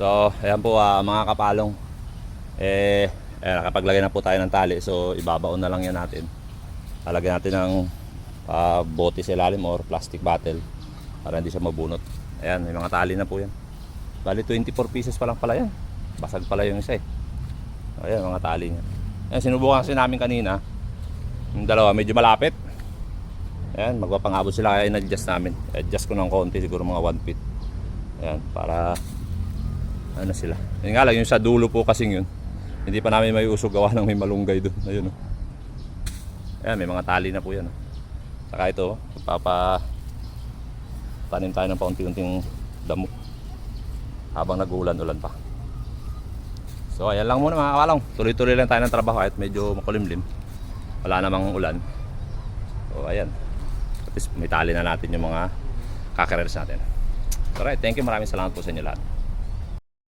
So ayan po mga kapalong, nakapaglagay na po tayo ng tali. So ibabaon na lang yan natin. Lalagyan natin ng bote sa ilalim or plastic bottle para hindi siya mabunot. Ayan, may mga tali na po yan. Bali 24 pieces pa lang pala yan. Basag pala yung isa eh. Ayan, mga tali niya. Ayan, sinubukan kasi namin kanina. Yung dalawa medyo malapit. Ayan, magpapangabot sila kaya in-adjust namin. Adjust ko ng konti, siguro mga 1 feet. Ayan, para ano sila. Yun nga lang, yung sa dulo po kasing yun, hindi pa namin may usog gawa ng may malunggay doon. Ayun o. Ayan, may mga tali na po yan. Saka ito, tanim tayo ng paunti-unting damo habang nag-uulan-ulan pa. So ayan lang muna mga kapalong. Tuloy-tuloy lang tayo ng trabaho at medyo makulimlim. Wala namang ulan. So ayan. At least may tali na natin yung mga kakarers natin. Alright, thank you. Maraming salamat po sa inyo lahat.